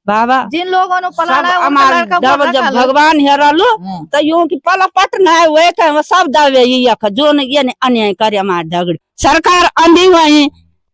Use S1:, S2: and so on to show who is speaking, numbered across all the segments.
S1: बाबा
S2: जिन लोगों ने
S1: सब
S2: पलाड़ा है, उनका
S1: हमार
S2: लड़का
S1: जब
S2: वोटर
S1: जब
S2: का
S1: भगवान हेरलो तो यूं की पला पट ना वे के सब दावे ये जो ने ये अन्याय करे हमार झगड़ सरकार अंधी हुई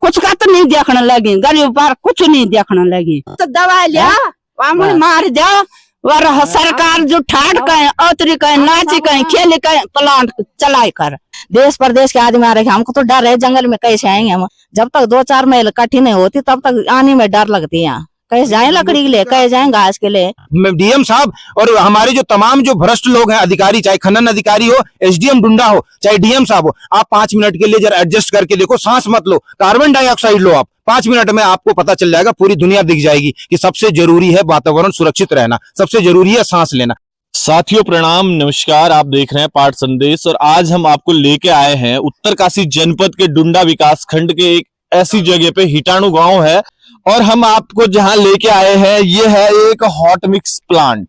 S1: कुछ का तो नहीं देखने लगी गरीब पर कुछ नहीं देखने लगी तो दवाई लिया वामुन मार जाओ वर सरकार जो ठाट कहे औतरी कहे नाची कहे खेली कहे प्लांट चलाई कर देश प्रदेश के आदमी आ रहे हमको तो डर है जंगल में कैसे आएंगे हम जब तक 2-4 मील कठिन होती तब तक आने में डर लगती है कैसे जाए लकड़ी के लिए कैसे जाए घास के लिए।
S3: डीएम साहब और हमारे जो तमाम जो भ्रष्ट लोग हैं अधिकारी चाहे खनन अधिकारी हो एसडीएम डुंडा हो चाहे डीएम साहब हो आप 5 मिनट के लिए जरा एडजस्ट करके देखो सांस मत लो कार्बन डाइऑक्साइड लो आप 5 मिनट में आपको पता चल जाएगा पूरी दुनिया दिख जाएगी कि सबसे जरूरी है वातावरण सुरक्षित रहना सबसे जरूरी है सांस लेना।
S4: साथियों प्रणाम नमस्कार आप देख रहे हैं पाठ संदेश और आज हम आपको लेके आए हैं उत्तरकाशी जनपद के डुंडा विकास खंड के एक ऐसी जगह पे हिटाणु गांव है और हम आपको जहां लेके आए हैं ये है एक हॉट मिक्स प्लांट।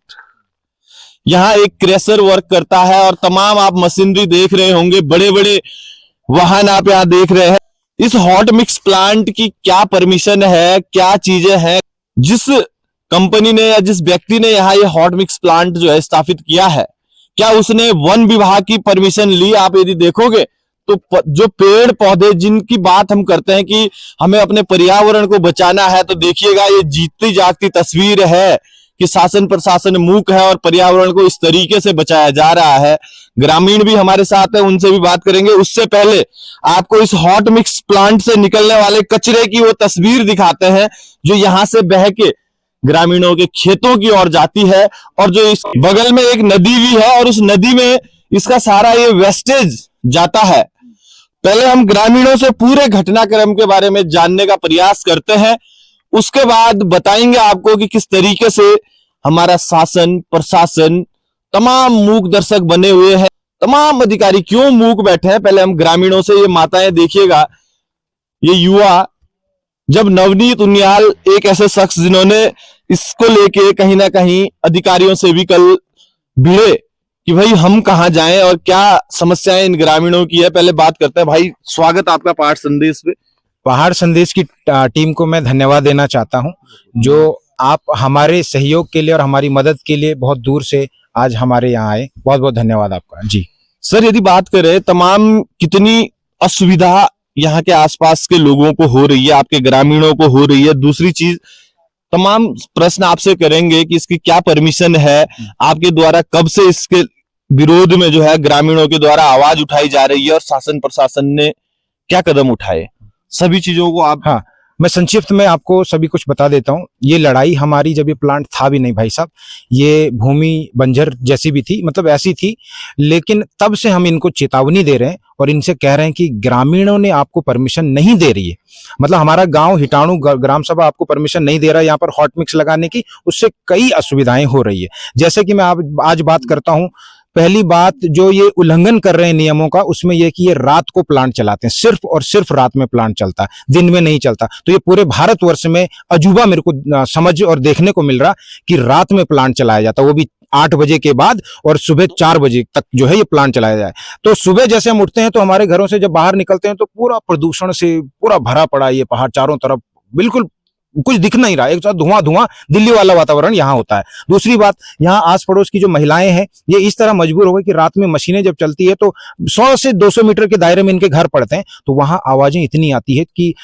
S4: यहाँ एक क्रेशर वर्क करता है और तमाम आप मशीनरी देख रहे होंगे बड़े बड़े वाहन आप यहाँ देख रहे हैं। इस हॉट मिक्स प्लांट की क्या परमिशन है क्या चीजें हैं जिस कंपनी ने या जिस व्यक्ति ने यहाँ ये हॉट मिक्स प्लांट जो है स्थापित किया है क्या उसने वन विभाग की परमिशन ली। आप यदि देखोगे तो जो पेड़ पौधे जिनकी बात हम करते हैं कि हमें अपने पर्यावरण को बचाना है तो देखिएगा ये जीतती जागती तस्वीर है कि शासन प्रशासन मूक है और पर्यावरण को इस तरीके से बचाया जा रहा है। ग्रामीण भी हमारे साथ है उनसे भी बात करेंगे। उससे पहले आपको इस हॉट मिक्स प्लांट से निकलने वाले कचरे की वो तस्वीर दिखाते हैं जो यहाँ से बह के ग्रामीणों के खेतों की ओर जाती है और जो इस बगल में एक नदी भी है और उस नदी में इसका सारा ये वेस्टेज जाता है। पहले हम ग्रामीणों से पूरे घटनाक्रम के बारे में जानने का प्रयास करते हैं उसके बाद बताएंगे आपको कि किस तरीके से हमारा शासन प्रशासन तमाम मूक दर्शक बने हुए हैं तमाम अधिकारी क्यों मूक बैठे हैं। पहले हम ग्रामीणों से ये माताएं देखिएगा ये युवा जब नवनीत उनियाल एक ऐसे शख्स जिन्होंने इसको लेके कहीं ना कहीं अधिकारियों से भी कल भिड़े कि भाई हम कहाँ जाएं और क्या समस्याएं इन ग्रामीणों की है। पहले बात करते हैं भाई स्वागत आपका पहाड़ संदेश पे।
S3: पहाड़ संदेश की टीम को मैं धन्यवाद देना चाहता हूं जो आप हमारे सहयोग के लिए और हमारी मदद के लिए बहुत दूर से आज हमारे यहाँ आए बहुत बहुत धन्यवाद आपका जी।
S4: सर यदि बात करें तमाम कितनी असुविधा यहाँ के आसपास के लोगों को हो रही है आपके ग्रामीणों को हो रही है। दूसरी चीज तमाम प्रश्न आपसे करेंगे कि इसकी क्या परमिशन है आपके द्वारा कब से इसके विरोध में जो है ग्रामीणों के द्वारा आवाज उठाई जा रही है और शासन प्रशासन ने क्या कदम उठाए सभी चीजों को आप।
S3: हाँ मैं संक्षिप्त में आपको सभी कुछ बता देता हूँ। ये लड़ाई हमारी जब ये प्लांट था भी नहीं भाई साहब ये भूमि बंजर जैसी भी थी मतलब ऐसी थी लेकिन तब से हम इनको चेतावनी दे रहे हैं और इनसे कह रहे हैं कि ग्रामीणों ने आपको परमिशन नहीं दे रही है मतलब हमारा गांव हिटाणु ग्राम सभा आपको परमिशन नहीं दे रहा है यहाँ पर हॉट मिक्स लगाने की उससे कई असुविधाएं हो रही है। जैसे कि मैं आज बात करता हूँ पहली बात जो ये उल्लंघन कर रहे हैं नियमों का उसमें यह कि ये रात को प्लांट चलाते हैं सिर्फ और सिर्फ रात में प्लांट चलता है दिन में नहीं चलता। तो ये पूरे भारतवर्ष में अजूबा मेरे को समझ और देखने को मिल रहा कि रात में प्लांट चलाया जाता वो भी 8 बजे के बाद और सुबह 4 बजे तक जो है ये प्लांट चलाया जाए। तो सुबह जैसे हम उठते हैं तो हमारे घरों से जब बाहर निकलते हैं तो पूरा प्रदूषण से पूरा भरा पड़ा ये पहाड़ चारों तरफ बिल्कुल कुछ दिख नहीं रहा एक साथ धुआं धुआं दिल्ली वाला वातावरण यहाँ होता है। दूसरी बात यहाँ आस पड़ोस की जो महिलाएं हैं ये इस तरह मजबूर हो गई कि रात में मशीनें जब चलती है तो 100 से 200 मीटर के दायरे में इनके घर पड़ते हैं तो वहां आवाजें इतनी आती है कि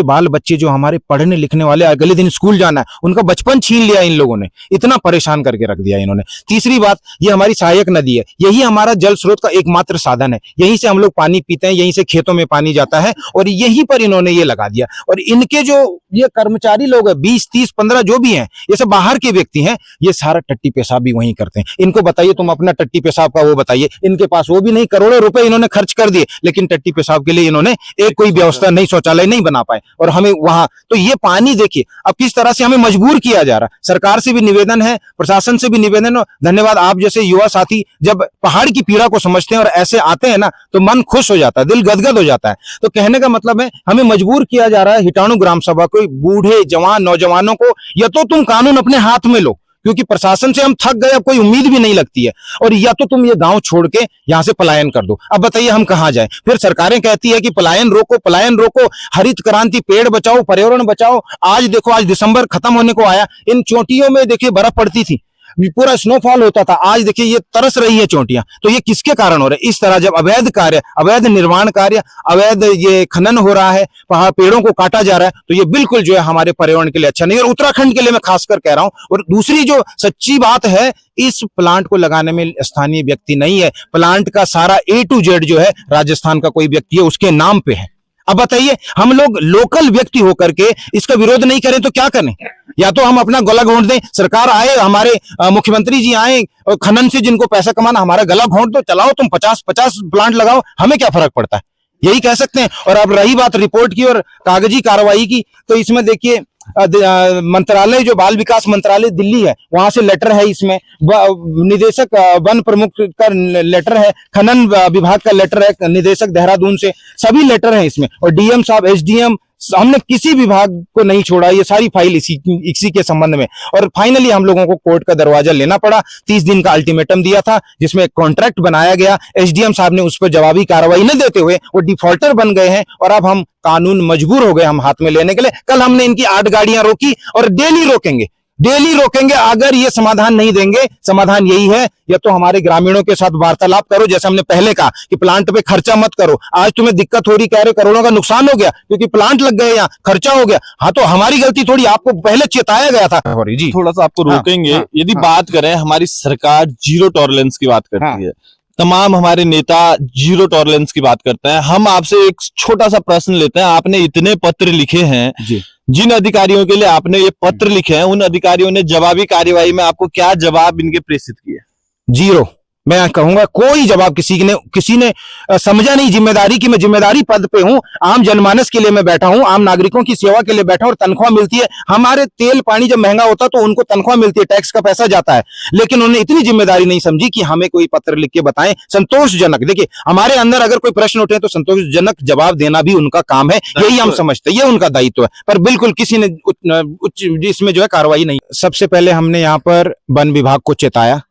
S3: बाल बच्चे जो हमारे पढ़ने लिखने वाले अगले दिन स्कूल जाना है उनका बचपन छीन लिया इन लोगों ने इतना परेशान करके रख दिया इन्होंने। तीसरी बात ये हमारी सहायक नदी है यही हमारा जल स्रोत का एकमात्र साधन है यहीं से हम लोग पानी पीते हैं यहीं से खेतों में पानी जाता है और यहीं पर इन्होंने ये लगा दिया। और इनके जो ये कर्मचारी लोग हैं 20, 30, 15 जो भी हैं ये सब बाहर के व्यक्ति हैं ये सारा टट्टी पेशाब भी वहीं करते हैं। इनको बताइए तुम अपना टट्टी पेशाब का वो बताइए इनके पास वो भी नहीं करोड़ों रुपए इन्होंने खर्च कर दिए लेकिन टट्टी पेशाब के लिए इन्होंने एक कोई व्यवस्था नहीं शौचालय नहीं बना पाए और हमें वहां तो ये पानी देखिए अब किस तरह से हमें मजबूर किया जा रहा है। सरकार से भी निवेदन है प्रशासन से भी निवेदन है धन्यवाद आप जैसे युवा साथी जब पहाड़ की पीड़ा को समझते हैं और ऐसे आते हैं ना तो मन खुश हो जाता है दिल गदगद हो जाता है। तो कहने का मतलब है हमें मजबूर किया जा रहा है हिटाणु ग्राम सभा को बूढ़े जवान नौजवानों को या तो तुम कानून अपने हाथ में लो क्योंकि प्रशासन से हम थक गए, अब कोई उम्मीद भी नहीं लगती है। और या तो तुम ये गांव छोड़ के यहाँ से पलायन कर दो। अब बताइए हम कहाँ जाएं? फिर सरकारें कहती है कि पलायन रोको, पलायन रोको, हरित क्रांति, पेड़ बचाओ, पर्यावरण बचाओ। आज देखो, आज दिसंबर खत्म होने को आया, इन चोटियों में देखिए बर्फ पड़ती थी, पूरा स्नोफॉल होता था, आज देखिए ये तरस रही है चोटियां। तो ये किसके कारण हो रहा है? इस तरह जब अवैध कार्य, अवैध निर्माण कार्य, अवैध ये खनन हो रहा है, पहाड़ पेड़ों को काटा जा रहा है, तो ये बिल्कुल जो है हमारे पर्यावरण के लिए अच्छा नहीं है, और उत्तराखंड के लिए मैं खासकर कह रहा हूं। और दूसरी जो सच्ची बात है, इस प्लांट को लगाने में स्थानीय व्यक्ति नहीं है, प्लांट का सारा A to Z जो है राजस्थान का कोई व्यक्ति है, उसके नाम पे है। अब बताइए, हम लोग लोकल व्यक्ति होकर के इसका विरोध नहीं करें तो क्या करें? या तो हम अपना गला घोंट दें, सरकार आए, हमारे मुख्यमंत्री जी आए, खनन से जिनको पैसा कमाना, हमारा गला घोंट दो, चलाओ तुम 50 प्लांट लगाओ, हमें क्या फर्क पड़ता है, यही कह सकते हैं। और अब रही बात रिपोर्ट की और कागजी कार्रवाई की, तो इसमें देखिए मंत्रालय जो बाल विकास मंत्रालय दिल्ली है, वहां से लेटर है, इसमें निदेशक वन प्रमुख का लेटर है, खनन विभाग का लेटर है, निदेशक देहरादून से, सभी लेटर है इसमें, और डीएम साहब, एसडीएम, हमने किसी विभाग को नहीं छोड़ा, ये सारी फाइल इसी के संबंध में। और फाइनली हम लोगों को कोर्ट का दरवाजा लेना पड़ा, 30 दिन का अल्टीमेटम दिया था, जिसमें कॉन्ट्रैक्ट बनाया गया। एसडीएम साहब ने उस पर जवाबी कार्रवाई न देते हुए वो डिफॉल्टर बन गए हैं, और अब हम कानून मजबूर हो गए हम हाथ में लेने के लिए। कल हमने इनकी 8 गाड़ियां रोकी और डेली रोकेंगे, डेली रोकेंगे। अगर ये समाधान नहीं देंगे, समाधान यही है, या तो हमारे ग्रामीणों के साथ वार्तालाप करो, जैसे हमने पहले कहा कि प्लांट पे खर्चा मत करो। आज तुम्हें दिक्कत हो रही, कह रहे करोड़ों का नुकसान हो गया क्योंकि प्लांट लग गए, यहाँ खर्चा हो गया। हाँ, तो हमारी गलती थोड़ी, आपको पहले चेताया गया था। जी,
S4: थोड़ा सा आपको रोकेंगे। यदि बात करें, हमारी सरकार जीरो टॉलरेंस की बात करती है, तमाम हमारे नेता जीरो टॉलरेंस की बात करते हैं। हम आपसे एक छोटा सा प्रश्न लेते हैं, आपने इतने पत्र लिखे हैं जी, जिन अधिकारियों के लिए आपने ये पत्र लिखे हैं, उन अधिकारियों ने जवाबी कार्यवाही में आपको क्या जवाब इनके प्रेषित किए?
S3: जीरो। मैं कहूंगा कोई जवाब किसी ने समझा नहीं जिम्मेदारी की। मैं जिम्मेदारी पद पे हूं, आम जनमानस के लिए मैं बैठा हूं, आम नागरिकों की सेवा के लिए बैठा हूं, और तनख्वाह मिलती है। हमारे तेल पानी जब महंगा होता तो उनको तनख्वाह मिलती है, टैक्स का पैसा जाता है, लेकिन उन्होंने इतनी जिम्मेदारी नहीं समझी कि हमें कोई पत्र लिख के बताएं संतोषजनक। देखिए, हमारे अंदर अगर कोई प्रश्न उठे तो संतोषजनक जवाब देना भी उनका काम है, यही हम समझते हैं, ये उनका दायित्व है। पर बिल्कुल किसी ने इसमें जो है कार्रवाई नहीं। सबसे पहले हमने यहाँ पर वन विभाग को चेताया,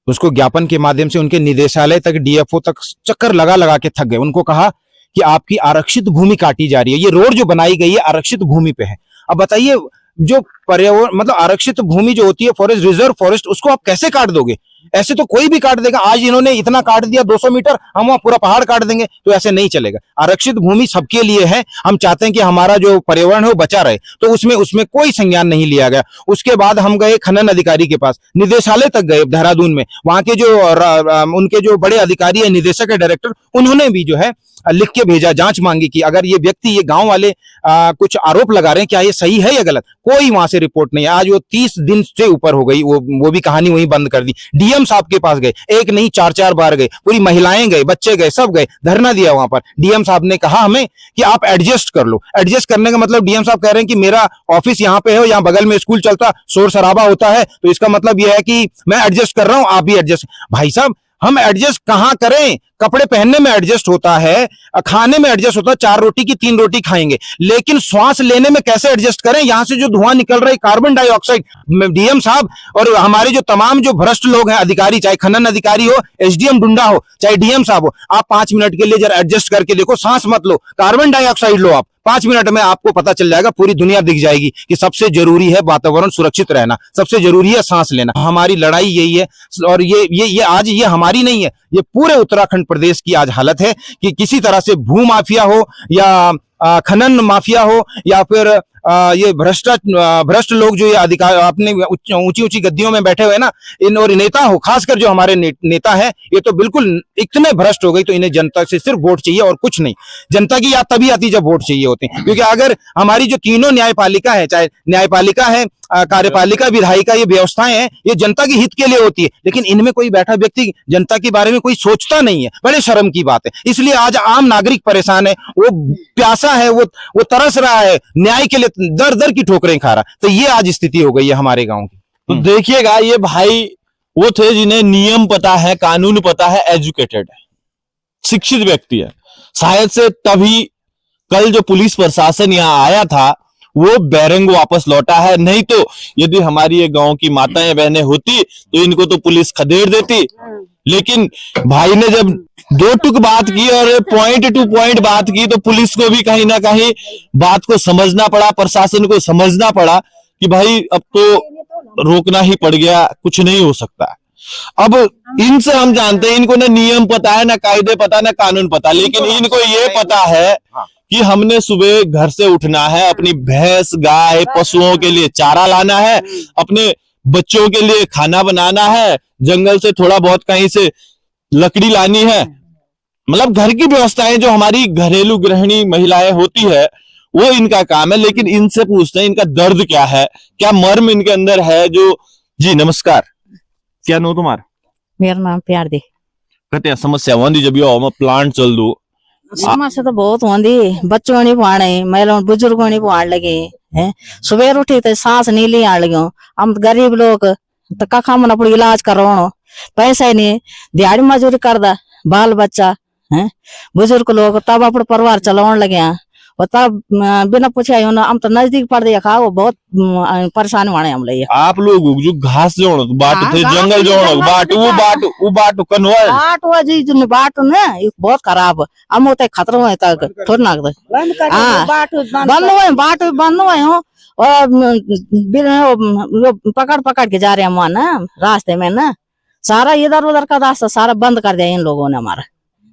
S3: उसको ज्ञापन के माध्यम से उनके निदेशालय तक, डीएफओ तक चक्कर लगा लगा के थक गए। उनको कहा कि आपकी आरक्षित भूमि काटी जा रही है, ये रोड जो बनाई गई है आरक्षित भूमि पे है। अब बताइए, जो पर्यावरण मतलब आरक्षित भूमि जो होती है, फॉरेस्ट रिजर्व फॉरेस्ट, उसको आप कैसे काट दोगे? ऐसे तो कोई भी काट देगा। आज इन्होंने इतना काट दिया 200 मीटर, हम वहां पूरा पहाड़ काट देंगे, तो ऐसे नहीं चलेगा। आरक्षित भूमि सबके लिए है, हम चाहते हैं कि हमारा जो पर्यावरण है वो बचा रहे, तो उसमें कोई संज्ञान नहीं लिया गया। उसके बाद हम गए खनन अधिकारी के पास, निदेशालय तक गए देहरादून में, वहां के जो उनके जो बड़े अधिकारी है, निदेशक है, डायरेक्टर, उन्होंने भी जो है लिख के भेजा, जांच मांगी कि अगर ये व्यक्ति, ये गांव वाले कुछ आरोप लगा रहे हैं, क्या ये सही है या गलत? कोई वहां से रिपोर्ट नहीं है। आज वो 30 दिन से ऊपर हो गई, वो भी कहानी वहीं बंद कर दी। डीएम साहब के पास गए, एक नहीं 4 बार गए, पूरी महिलाएं गए, बच्चे गए, सब गए, धरना दिया वहां पर। डीएम साहब ने कहा हमें कि आप एडजस्ट कर लो। एडजस्ट करने का मतलब डीएम साहब कह रहे हैं कि मेरा ऑफिस यहाँ पे है, यहाँ बगल में स्कूल चलता, शोर शराबा होता है, तो इसका मतलब यह है कि मैं एडजस्ट कर रहा हूं, आप भी एडजस्ट। भाई साहब, हम एडजस्ट कहां करें? कपड़े पहनने में एडजस्ट होता है, खाने में एडजस्ट होता है, 4 रोटी की 3 रोटी खाएंगे, लेकिन श्वास लेने में कैसे एडजस्ट करें? यहां से जो धुआं निकल रहा है, कार्बन डाइऑक्साइड। डीएम साहब और हमारे जो तमाम जो भ्रष्ट लोग हैं, अधिकारी, चाहे खनन अधिकारी हो, एसडीएम डुंडा हो, चाहे डीएम साहब हो, आप 5 मिनट के लिए जरा एडजस्ट करके देखो, सांस मत लो, कार्बन डाइऑक्साइड लो आप। 5 मिनट में आपको पता चल जाएगा, पूरी दुनिया दिख जाएगी कि सबसे जरूरी है वातावरण सुरक्षित रहना, सबसे जरूरी है सांस लेना। हमारी लड़ाई यही है, और ये आज ये हमारी नहीं है, ये पूरे उत्तराखंड प्रदेश की आज हालत है कि किसी तरह से भू माफिया हो या खनन माफिया हो या फिर ये भ्रष्ट लोग जो ये अधिकार अपने ऊंची ऊंची गद्दियों में बैठे हुए ना, इन और नेता हो, खासकर जो हमारे नेता है, ये तो बिल्कुल इतने भ्रष्ट हो गई, तो इन्हें जनता से सिर्फ वोट चाहिए और कुछ नहीं। जनता की याद तभी आती जब वोट चाहिए होते हैं, क्योंकि अगर हमारी जो तीनों न्यायपालिका है, चाहे न्यायपालिका है, कार्यपालिका, विधायिका, ये व्यवस्थाएं हैं, ये जनता के हित के लिए होती है, लेकिन इनमें कोई बैठा व्यक्ति जनता के बारे में कोई सोचता नहीं है। बड़े शर्म की बात है। इसलिए आज आम नागरिक परेशान है, वो प्यासा है, वो तरस रहा है, न्याय के लिए दर दर की ठोकरें खा रहा। तो ये आज स्थिति हो गई है हमारे गांव की।
S4: तो देखिएगा, ये भाई वो थे जिन्हें नियम पता है, कानून पता है, एजुकेटेड है, शिक्षित व्यक्ति है। शायद से तभी कल जो पुलिस प्रशासन यहाँ आया था, वो बैरंग वापस लौटा है। नहीं तो यदि हमारी ये गांव की माताएं बहनें होती तो इनको तो पुलिस खदेड़ देती, लेकिन भाई ने जब दो टुक बात की और पॉइंट टू पॉइंट बात की तो पुलिस को भी कहीं ना कहीं बात को समझना पड़ा, प्रशासन को समझना पड़ा कि भाई अब तो रोकना ही पड़ गया, कुछ नहीं हो सकता। अब इनसे हम जानते हैं इनको ना नियम पता है, ना कायदे पता, ना कानून पता, लेकिन इनको ये पता है कि हमने सुबह घर से उठना है, अपनी भैंस गाय पशुओं के लिए चारा लाना है, अपने बच्चों के लिए खाना बनाना है, जंगल से थोड़ा बहुत कहीं से लकड़ी लानी है, मतलब घर की व्यवस्थाएं जो हमारी घरेलू गृहिणी महिलाएं होती है वो इनका काम है। लेकिन इनसे पूछते हैं इनका दर्द क्या है, क्या मर्म इनके अंदर है जो। जी नमस्कार, क्या नो तुम्हारा?
S2: मेरा नाम प्यार दे।
S4: कहते हैं समस्या होंगी जब यो प्लांट चल दो।
S2: समस्या तो बहुत होंगी, बच्चों नहीं पढ़े, महिलाओं बुजुर्गों नहीं पढ़ लगे हैं। सुबह उठी तो सांस नहीं ले आड़ लगे, हम गरीब लोग तो कखा मन अपनी इलाज करवाओ, पैसा ही नहीं, दिहाड़ी मजूरी कर दा, बाल बच्चा है, बुजुर्ग लोग तब अपने परिवार चलाने लगे हैं। और तब बिना पूछे हम तो नजदीक पड़ दिया खा, वो बहुत परेशानी वाले हम लोग।
S4: आप लोग जो घास जोड़ो बाट थे, जंगल जोड़ो बाट, वो बाट कन्वर
S2: बाट हुआ जी, जो बाट ना बहुत खराब, हम होते खतरों में तक थोड़ी ना बंद हुए, बाट बंद हुए हो और पकड़ पकड़ के जा रहे हैं वहां ना रास्ते में ना, सारा इधर उधर का रास्ता सारा बंद कर दिया इन लोगों ने हमारा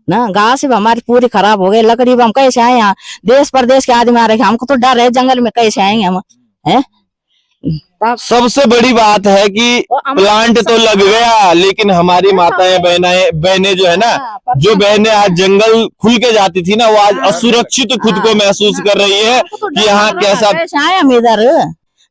S2: ना। घास भी हमारी पूरी खराब हो गई, लकड़ी भी हम कैसे आए यहाँ, देश प्रदेश के आदमी आ रहे, हमको तो डर है जंगल में कैसे आएंगे हम हैं।
S4: सबसे बड़ी बात है कि प्लांट तो लग गया, लेकिन हमारी माताएं बहनें जो है ना, जो बहनें आज जंगल खुल के जाती थी ना, वो आज असुरक्षित खुद को महसूस कर रही है कि यहाँ कैसा
S2: आए हम इधर।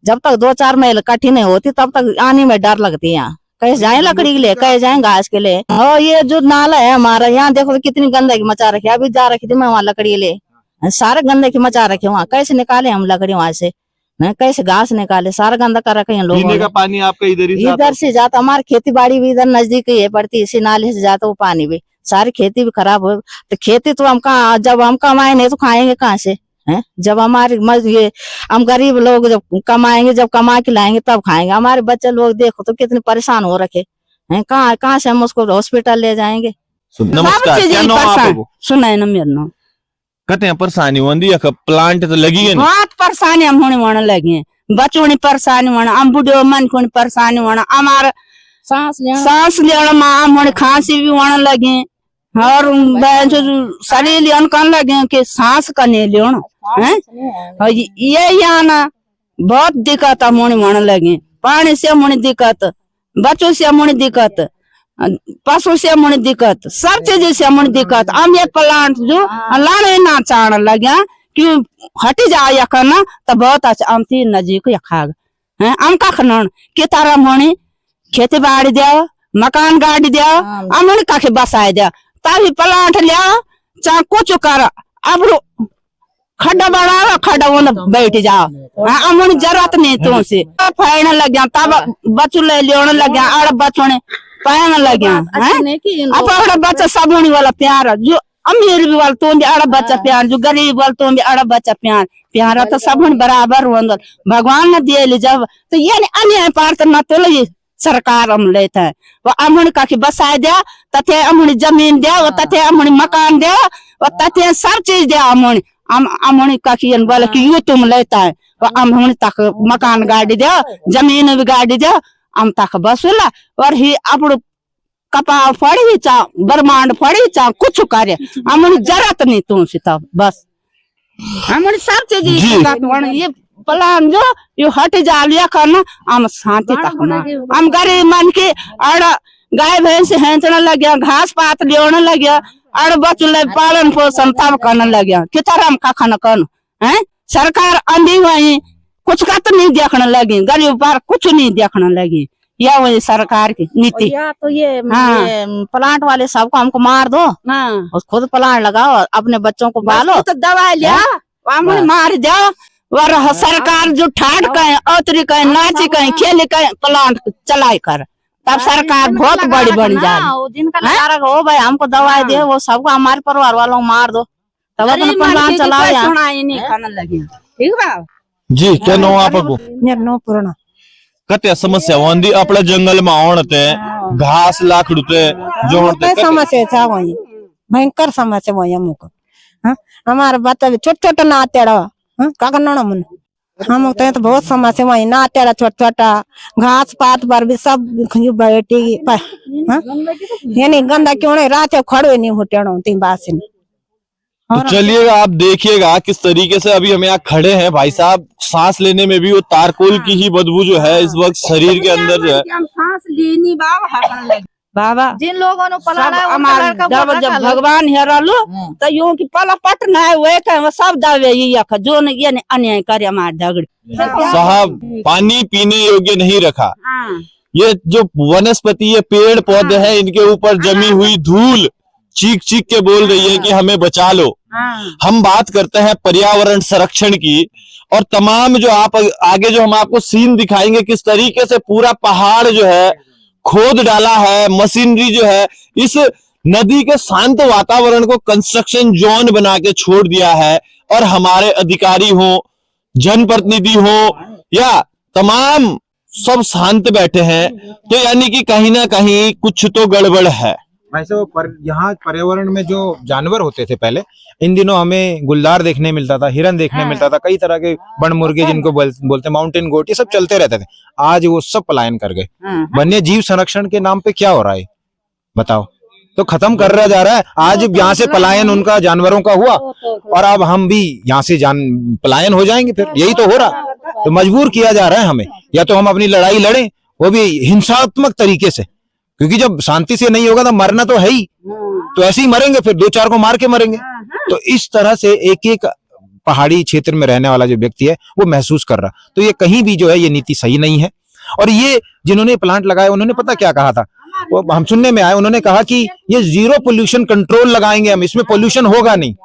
S2: जब तक 2-4 मील इकट्ठी नहीं होती तब तक आने में डर लगती है। यहाँ कैसे जाए लकड़ी के लिए, कैसे जाए घास के लिए। और ये जो नाला है हमारा, यहाँ देखो तो कितनी गंदगी मचा रखी है। अभी जा रखी थी मैं वहाँ लकड़ी ले, सारे गंदगी मचा रखे वहाँ, कैसे निकाले हम लकड़ी वहां से, कैसे घास निकाले, सारा गंदा कर रखे हैं लोगों ने।
S4: पीने का पानी आपका
S2: इधर से जाता, हमारी खेती बाड़ी भी इधर नजदीक ही है पड़ती, इसी नाले से जाता वो पानी भी, सारी खेती भी खराब हो। तो खेती तो हम कहाँ, जब हम कमाए नहीं तो खाएंगे कहाँ से हैं? जब हमारे ये हम गरीब लोग जब कमाएंगे, जब कमा के लाएंगे तब खाएंगे। हमारे बच्चे लोग देखो तो कितने परेशान हो रखे हैं, कहाँ से हम उसको हॉस्पिटल ले जाएंगे।
S4: नमस्कार, क्या नाम आपको?
S1: सुना है ना मेरा नाम।
S4: कहते हैं परेशानी होंगी, प्लांट तो लगी है,
S1: बहुत परेशानी हम होने लगे, बच्चों ने परेशानी होना, हम बुढ़े मन को परेशानी होना, हमारा सांस लेना में हम होने खांसी भी होने लगे, और शरीर अनकन लगे कि सांस का नहीं लेना है। ये यहाँ ना बहुत दिक्कत हम होने लगे, पानी से होने दिक्कत, बच्चों से होने दिक्कत, पशु से होने दिक्कत, सब चीज से होने दिक्कत। हम ये प्लांट जो लाने ना चाहने लगे कि हटी जाए या करना तो बहुत अच्छा, हम थी नजीक या खाग है, हम का खनन के तारा होने खेती बाड़ी दिया, मकान गाड़ी दिया, हम काखे बसाए दिया, तभी प्लांट लिया चाहे कुछ कर, अब खड्डा बना खड्डा वो बैठ जाओ, हम जरूरत नहीं तुमसे फैन लग गया, तब बच्चों ले लेने लग गया, और बच्चों ने पहन लग गया, अब बच्चा सब होने वाला प्यार, जो अमीर भी वाल तो अड़ा बच्चा प्यार, जो गरीब वाल तो अड़ा बच्चा प्यार, प्यारा तो सब बराबर हो, भगवान ने दिए जब तो ये अन्याय पार तो न तो सरकार हम लेते हैं, वो अमुन का बसाए दिया, तथे अमुन जमीन दिया, वो तथे अमुन मकान दिया, वो तथे सब चीज दिया, अमुन का बोले कि यू तुम लेता है, वो अमुन तक मकान गाड़ी दिया, जमीन भी गाड़ी दिया, हम तक बसूला, और ही अपने कपाल फड़ी चा ब्रह्मांड फड़ी चा कुछ कार्य अमुन जरूरत नहीं तुमसे, तब बस अमुन सब चीज ये प्लान जो यो हट जा लिया करना, हम शांति तक हम गरीब मन के, और गाय भैंस हेंचने लग गया, घास पात लेने लग गया, और बच्चों पालन पोषण तब करने लग गया, कितना हम का खाना कर है। सरकार अंधी हुई कुछ का तो नहीं देखने लगी, गरीब पर कुछ नहीं देखने लगी, यह वही सरकार की नीति।
S2: या तो ये प्लांट वाले सबको हमको मार दो, और खुद प्लांट लगाओ, अपने बच्चों को पालो,
S1: तो दवाई लिया मार जाओ, और सरकार जो ठाट कहे, औतरी कहे, नाची कहे, खेली कहे, प्लांट चलाई कर, तब सरकार बहुत बड़ी बन जाए।
S2: जिनका लगा हो भाई हमको दवाई दे, वो सबको हमारे परिवार वालों को मार दो, तब अपना प्लांट चलाओ।
S1: नहीं खाने लगे, ठीक बा।
S4: जी क्या नाम आपको
S5: मेरा नाम पूर्ण
S4: कत्या समस्या होंदी अपना जंगल में आवणते घास लाखड़ते जो
S5: कई समस्या था वही भयंकर समस्या वही हमको हाँ हमारे बच्चा भी छोटा छोटा ना तेड़ा हाँ काका ना मन हम तो बहुत समस्या वही ना तेड़ा छोटा छोटा घास पात पर भी सब बैठी हाँ ये नहीं गंदा क्यों नहीं रात खड़े नहीं होते तीन बात से
S4: तो चलिएगा आप देखिएगा किस तरीके से अभी हम यहाँ खड़े हैं भाई साहब सांस लेने में भी वो तारकोल की ही बदबू जो है इस वक्त शरीर के अंदर जो है
S1: हम सांस लेनी बाबा
S2: जिन लोगों ने
S1: सब हमार जब भगवान हेरलो तो यूं की पला पट ना वे के सब दावे ये जो ने ये अन्याय करे हमार झगड़े
S4: साहब पानी पीने योग्य नहीं रखा ये जो वनस्पति ये पेड़ पौधे हैं इनके ऊपर जमी हुई धूल चीख चीख के बोल रही है कि हमें बचा लो। हम बात करते हैं पर्यावरण संरक्षण की और तमाम जो आप आगे जो हम आपको सीन दिखाएंगे किस तरीके से पूरा पहाड़ जो है खोद डाला है मशीनरी जो है इस नदी के शांत वातावरण को कंस्ट्रक्शन जोन बना के छोड़ दिया है और हमारे अधिकारी हो जनप्रतिनिधि हो या तमाम सब शांत बैठे हैं तो यानी कि कहीं ना कहीं कुछ तो गड़बड़ है।
S3: भाई साहब यहाँ पर्यावरण में जो जानवर होते थे पहले इन दिनों हमें गुलदार देखने मिलता था हिरन देखने मिलता था कई तरह के बड़ मुर्गे जिनको बोलते माउंटेन गोट ये सब चलते रहते थे आज वो सब पलायन कर गए। वन्य जीव संरक्षण के नाम पे क्या हो रहा है बताओ तो खत्म कर रहा जा रहा है। आज यहाँ से पलायन उनका जानवरों का हुआ और अब हम भी यहाँ से पलायन हो जाएंगे फिर यही तो हो रहा तो मजबूर किया जा रहा है हमें या तो हम अपनी लड़ाई लड़ें वो भी हिंसात्मक तरीके से क्योंकि जब शांति से नहीं होगा तो मरना तो है ही तो ऐसे ही मरेंगे फिर दो चार को मार के मरेंगे। तो इस तरह से एक एक पहाड़ी क्षेत्र में रहने वाला जो व्यक्ति है वो महसूस कर रहा तो ये कहीं भी जो है ये नीति सही नहीं है। और ये जिन्होंने प्लांट लगाया उन्होंने पता क्या कहा था वो हम सुनने में आए उन्होंने कहा कि ये जीरो पोल्यूशन कंट्रोल लगाएंगे हम इसमें पोल्यूशन होगा नहीं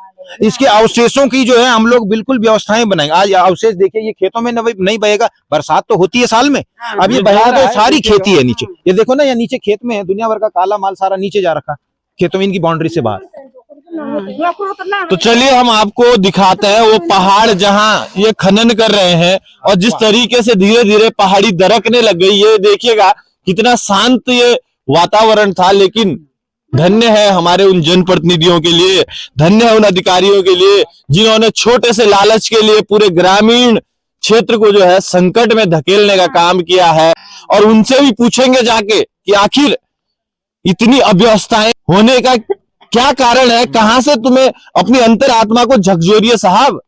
S3: इसके अवशेषों की जो है हम लोग बिल्कुल व्यवस्थाएं बनाएंगे। आज अवशेष देखिए ये खेतों में नहीं बहेगा बरसात तो होती है साल में अब ये बहेगा तो सारी खेती है नीचे ये देखो ना ये नीचे खेत में है दुनिया भर का काला माल सारा नीचे जा रखा खेतों में इनकी बाउंड्री से बाहर।
S4: तो चलिए हम आपको दिखाते हैं वो पहाड़ जहां ये खनन कर रहे हैं और जिस तरीके से धीरे धीरे पहाड़ी दरकने लग गई ये देखिएगा कितना शांत ये वातावरण था। लेकिन धन्य है हमारे उन जनप्रतिनिधियों के लिए धन्य है उन अधिकारियों के लिए जिन्होंने छोटे से लालच के लिए पूरे ग्रामीण क्षेत्र को जो है संकट में धकेलने का काम किया है। और उनसे भी पूछेंगे जाके कि आखिर इतनी अव्यवस्थाएं होने का क्या कारण है कहां से तुम्हें अपनी अंतरात्मा को झकझोरिए साहब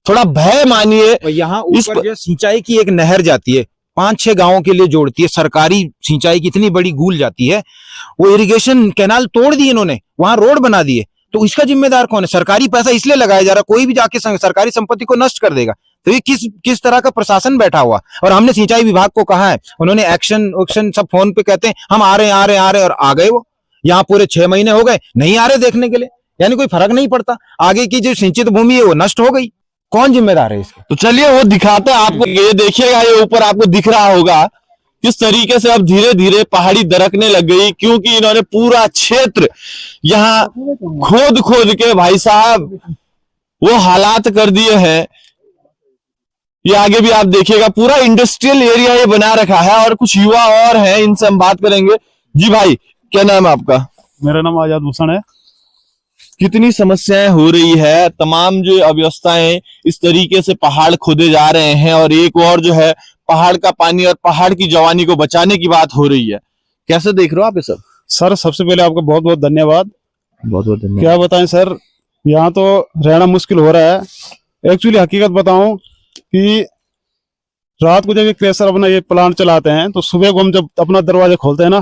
S4: थोड़ा भय मानिए।
S3: यहाँ ऊपर जो सिंचाई की एक नहर जाती है 5-6 गांवों के लिए जोड़ती है सरकारी सिंचाई की इतनी बड़ी गूल जाती है वो इरिगेशन कैनाल तोड़ दिए इन्होंने वहां रोड बना दिए तो इसका जिम्मेदार कौन है। सरकारी पैसा इसलिए लगाया जा रहा कोई भी जाके सरकारी संपत्ति को नष्ट कर देगा तो ये किस तरह का प्रशासन बैठा हुआ। और हमने सिंचाई विभाग को कहा है उन्होंने एक्शन सब फोन पे कहते हैं हम आ रहे हैं और आ गए वो यहाँ पूरे 6 महीने हो गए नहीं आ रहे देखने के लिए यानी कोई फर्क नहीं पड़ता आगे की जो सिंचित भूमि है वो नष्ट हो गई कौन जिम्मेदार है इसका।
S4: तो चलिए वो दिखाते हैं आपको ये देखिएगा ये ऊपर आपको दिख रहा होगा किस तरीके से अब धीरे धीरे पहाड़ी दरकने लग गई क्योंकि इन्होंने पूरा क्षेत्र यहाँ खोद के भाई साहब वो हालात कर दिए हैं। ये आगे भी आप देखिएगा पूरा इंडस्ट्रियल एरिया ये बना रखा है और कुछ युवा और हैं इनसे हम बात करेंगे। जी भाई क्या नाम है आपका?
S6: मेरा नाम आजाद भूषण है।
S4: कितनी समस्याएं हो रही है तमाम जो अव्यवस्थाएं इस तरीके से पहाड़ खोदे जा रहे हैं और एक और जो है पहाड़ का पानी और पहाड़ की जवानी को बचाने की बात हो रही है कैसे देख रहे हो आप ये सब?
S6: सर सबसे पहले आपका बहुत बहुत धन्यवाद।
S4: बहुत बहुत धन्यवाद।
S6: क्या बताएं सर यहाँ तो रहना मुश्किल हो रहा है। एक्चुअली हकीकत बताऊं कि रात को जब ये क्रेशर अपना ये प्लांट चलाते हैं तो सुबह को हम जब अपना दरवाजा खोलते हैं ना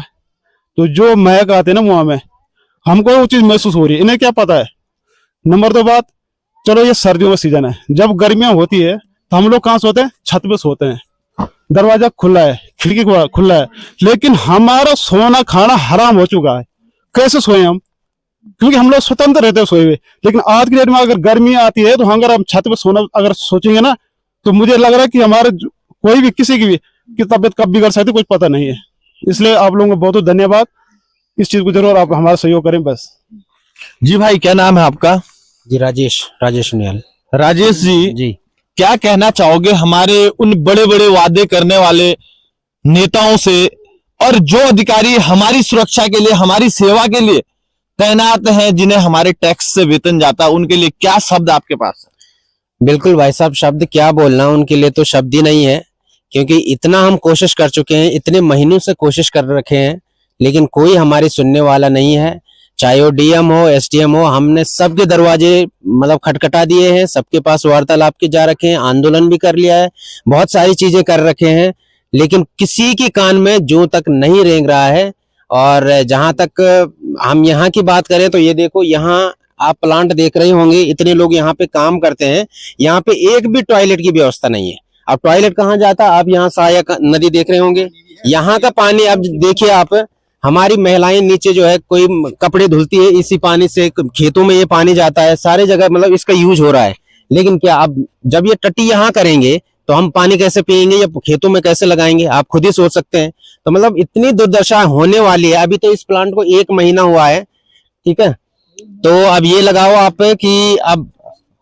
S6: तो जो महक आते हैं ना मुंह में हमको वो चीज महसूस हो रही है। इन्हें क्या पता है। नंबर 2 बात चलो ये सर्दियों का सीजन है जब गर्मियां होती है तो हम लोग कहाँ सोते हैं छत पे सोते हैं दरवाजा खुला है खिड़की खुला है लेकिन हमारा सोना खाना हराम हो चुका है। कैसे सोए हम क्योंकि हम लोग स्वतंत्र रहते हैं सोए हुए लेकिन आज की डेट में अगर गर्मी आती है तो अगर हम छत पे सोना अगर सोचेंगे ना तो मुझे लग रहा है कि हमारे कोई भी किसी की भी की तबियत कब बिगड़ सकती कुछ पता नहीं है। इसलिए आप लोगों को बहुत बहुत धन्यवाद। इस चीज को जरूर आप हमारा सहयोग करें बस।
S4: जी भाई क्या नाम है आपका?
S7: जी राजेश नियल।
S4: राजेश जी क्या कहना चाहोगे हमारे उन बड़े बड़े वादे करने वाले नेताओं से, और जो अधिकारी हमारी सुरक्षा के लिए, हमारी सेवा के लिए तैनात हैं, जिन्हें हमारे टैक्स से वेतन जाता है, उनके लिए क्या शब्द आपके पास है?
S7: बिल्कुल भाई साहब, शब्द क्या बोलना, उनके लिए तो शब्द ही नहीं है, क्योंकि इतना हम कोशिश कर चुके हैं, इतने महीनों से कोशिश कर रखे हैं, लेकिन कोई हमारी सुनने वाला नहीं है। चाहे वो डीएम हो, एसडीएम हो, हमने सबके दरवाजे मतलब खटखटा दिए हैं, सबके पास वार्तालाप के जा रखे हैं, आंदोलन भी कर लिया है, बहुत सारी चीजें कर रखे हैं, लेकिन किसी के कान में जो तक नहीं रेंग रहा है। और जहां तक हम यहाँ की बात करें तो ये देखो, यहाँ आप प्लांट देख रहे होंगे, इतने लोग यहाँ पे काम करते हैं, यहाँ पे एक भी टॉयलेट की व्यवस्था नहीं है। अब टॉयलेट कहाँ जाता? आप यहाँ सहायक नदी देख रहे होंगे, यहाँ का पानी अब देखिए आप, हमारी महिलाएं नीचे जो है कोई कपड़े धुलती है, इसी पानी से खेतों में ये पानी जाता है, सारे जगह मतलब इसका यूज हो रहा है। लेकिन क्या अब जब ये टट्टी यहाँ करेंगे तो हम पानी कैसे पियेंगे या खेतों में कैसे लगाएंगे? आप खुद ही सोच सकते हैं। तो मतलब इतनी दुर्दशा होने वाली है। अभी तो इस प्लांट को 1 महीना हुआ है, ठीक है, तो अब ये लगाओ आप कि अब,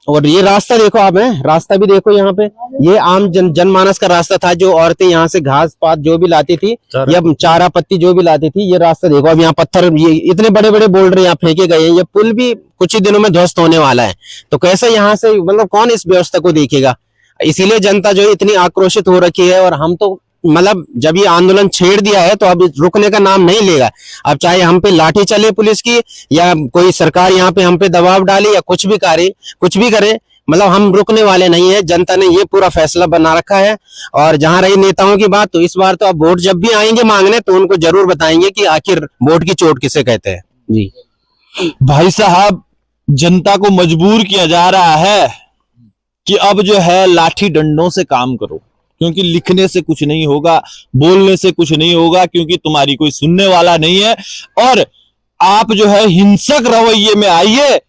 S7: और ये रास्ता देखो आप, है रास्ता भी देखो, यहाँ पे ये आम जनमानस का रास्ता था, जो औरतें यहाँ से घास पात जो भी लाती थी या चारा पत्ती जो भी लाती थी, ये रास्ता देखो। अब यहाँ पत्थर, ये इतने बड़े बड़े बोल्डर यहाँ फेंके गए हैं, ये पुल भी कुछ ही दिनों में ध्वस्त होने वाला है। तो कैसे यहाँ से मतलब कौन इस व्यवस्था को देखेगा? इसीलिए जनता जो है इतनी आक्रोशित हो रखी है। और हम तो मतलब जब ये आंदोलन छेड़ दिया है तो अब रुकने का नाम नहीं लेगा। अब चाहे हम पे लाठी चले पुलिस की, या कोई सरकार यहाँ पे हम पे दबाव डाले, या कुछ भी करे, मतलब हम रुकने वाले नहीं है। जनता ने ये पूरा फैसला बना रखा है। और जहां रही नेताओं की बात, तो इस बार तो अब वोट जब भी आएंगे मांगने, तो उनको जरूर बताएंगे कि आखिर वोट की चोट किसे कहते हैं। जी
S4: भाई साहब, जनता को मजबूर किया जा रहा है कि अब जो है लाठी डंडों से काम करो, क्योंकि लिखने से कुछ नहीं होगा, बोलने से कुछ नहीं होगा, क्योंकि तुम्हारी कोई सुनने वाला नहीं है। और आप जो है हिंसक रवैये में आइए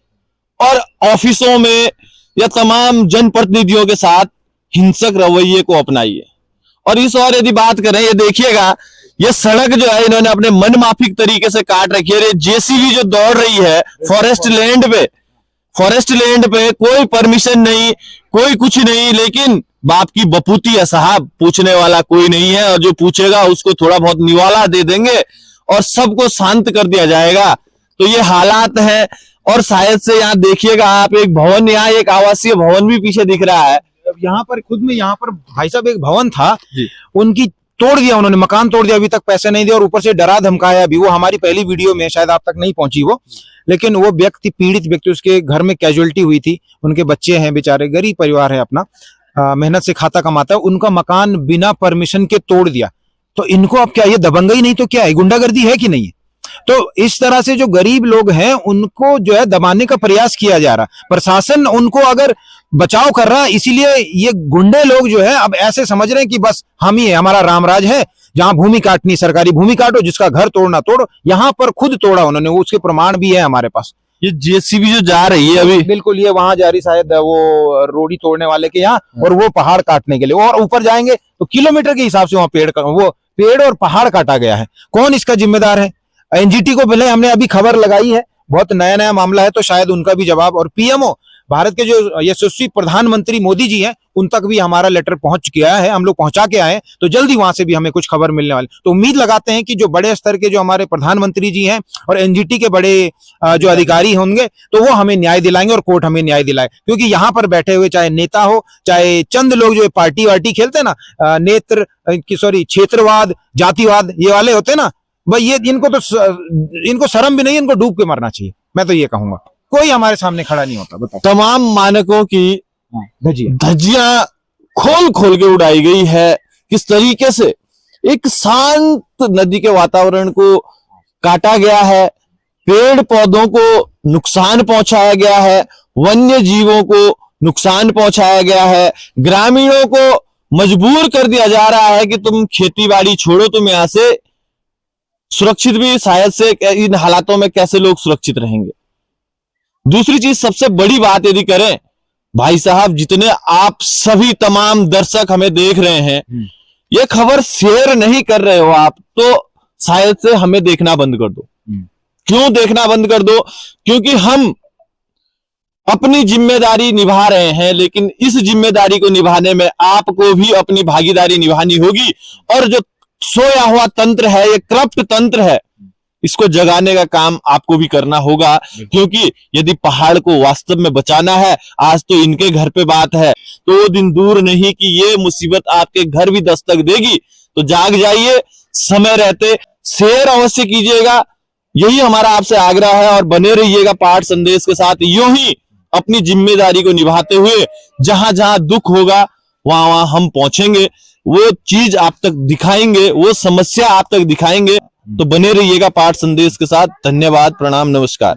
S4: और ऑफिसों में या तमाम जनप्रतिनिधियों के साथ हिंसक रवैये को अपनाइए। और इस और यदि बात करें, ये देखिएगा, ये सड़क जो है इन्होंने अपने मनमाफिक तरीके से काट रखी है। जेसीबी जो दौड़ रही है फॉरेस्ट लैंड पे कोई परमिशन नहीं, कोई कुछ नहीं, लेकिन बाप की बपूती है साहब, पूछने वाला कोई नहीं है। और जो पूछेगा उसको थोड़ा बहुत निवाला दे देंगे और सबको शांत कर दिया जाएगा। तो ये हालात है। और शायद से यहाँ देखिएगा आप, एक भवन, यहाँ एक आवासीय भवन भी पीछे दिख रहा है।
S3: यहाँ पर खुद में, यहाँ पर भाई साहब एक भवन था, उनकी तोड़ दिया उन्होंने, मकान तोड़ दिया, अभी तक पैसे नहीं दिए, और ऊपर से डरा धमकाया भी। वो हमारी पहली वीडियो में शायद आप तक नहीं पहुंची वो, लेकिन वो व्यक्ति, पीड़ित व्यक्ति, उसके घर में कैजुअलिटी हुई थी, उनके बच्चे हैं, बेचारे गरीब परिवार है, अपना मेहनत से खाता कमाता है, उनका मकान बिना परमिशन के तोड़ दिया। तो इनको अब क्या, ये दबंगई नहीं तो क्या है, गुंडागर्दी है कि नहीं है? तो इस तरह से जो गरीब लोग हैं उनको जो है दबाने का प्रयास किया जा रहा, प्रशासन उनको अगर बचाव कर रहा, इसीलिए ये गुंडे लोग जो है अब ऐसे समझ रहे हैं कि बस हम ही है, हमारा रामराज है, जहां भूमि काटनी, सरकारी भूमि काटो, जिसका घर तोड़ना तोड़ो। यहाँ पर खुद तोड़ा उन्होंने, उसके प्रमाण भी है हमारे पास।
S4: ये जेसीबी जो जा रही है अभी,
S3: बिल्कुल, ये वहां जा रही शायद वो रोडी तोड़ने वाले के यहाँ, और वो पहाड़ काटने के लिए, और ऊपर जाएंगे तो किलोमीटर के हिसाब से वहां पेड़ और पहाड़ काटा गया है। कौन इसका जिम्मेदार है? एनजीटी को पहले हमने अभी खबर लगाई है, बहुत नया मामला है, तो शायद उनका भी जवाब। और पीएमओ भारत के जो यशस्वी प्रधानमंत्री मोदी जी हैं, उन तक भी हमारा लेटर पहुंच गया है, हम लोग पहुंचा के आए, तो जल्दी वहां से भी हमें कुछ खबर मिलने वाली। तो उम्मीद लगाते हैं कि जो बड़े स्तर के जो हमारे प्रधानमंत्री जी हैं और एनजीटी के बड़े जो अधिकारी होंगे, तो वो हमें न्याय दिलाएंगे और कोर्ट हमें न्याय दिलाए। क्योंकि यहाँ पर बैठे हुए चाहे नेता हो, चाहे चंद लोग जो पार्टी वार्टी खेलते हैं ना, क्षेत्रवाद, जातिवाद, ये वाले होते हैं ना भाई, ये इनको शर्म भी नहीं, इनको डूब के मरना चाहिए। मैं तो ये कहूंगा, कोई हमारे सामने खड़ा नहीं होता। बताओ,
S4: तमाम मानकों की धज्जियां खोल खोल के उड़ाई गई है। किस तरीके से एक शांत नदी के वातावरण को काटा गया है, पेड़ पौधों को नुकसान पहुंचाया गया है, वन्य जीवों को नुकसान पहुंचाया गया है, ग्रामीणों को मजबूर कर दिया जा रहा है कि तुम खेती बाड़ी छोड़ो, तुम यहां से सुरक्षित भी शायद से, इन हालातों में कैसे लोग सुरक्षित रहेंगे। दूसरी चीज, सबसे बड़ी बात यदि करें भाई साहब, जितने आप सभी तमाम दर्शक हमें देख रहे हैं, ये खबर शेयर नहीं कर रहे हो आप, तो शायद से हमें देखना बंद कर दो। क्यों देखना बंद कर दो? क्योंकि हम अपनी जिम्मेदारी निभा रहे हैं, लेकिन इस जिम्मेदारी को निभाने में आपको भी अपनी भागीदारी निभानी होगी। और जो सोया हुआ तंत्र है, ये करप्ट तंत्र है, इसको जगाने का काम आपको भी करना होगा। क्योंकि यदि पहाड़ को वास्तव में बचाना है, आज तो इनके घर पे बात है, तो वो दिन दूर नहीं कि ये मुसीबत आपके घर भी दस्तक देगी। तो जाग जाइए, समय रहते शेयर अवश्य कीजिएगा, यही हमारा आपसे आग्रह है। और बने रहिएगा पहाड़ संदेश के साथ, यूं ही अपनी जिम्मेदारी को निभाते हुए जहां जहां दुख होगा वहां वहां हम पहुंचेंगे, वो चीज आप तक दिखाएंगे, वो समस्या आप तक दिखाएंगे। तो बने रहिएगा पहाड़ संदेश के साथ। धन्यवाद, प्रणाम, नमस्कार।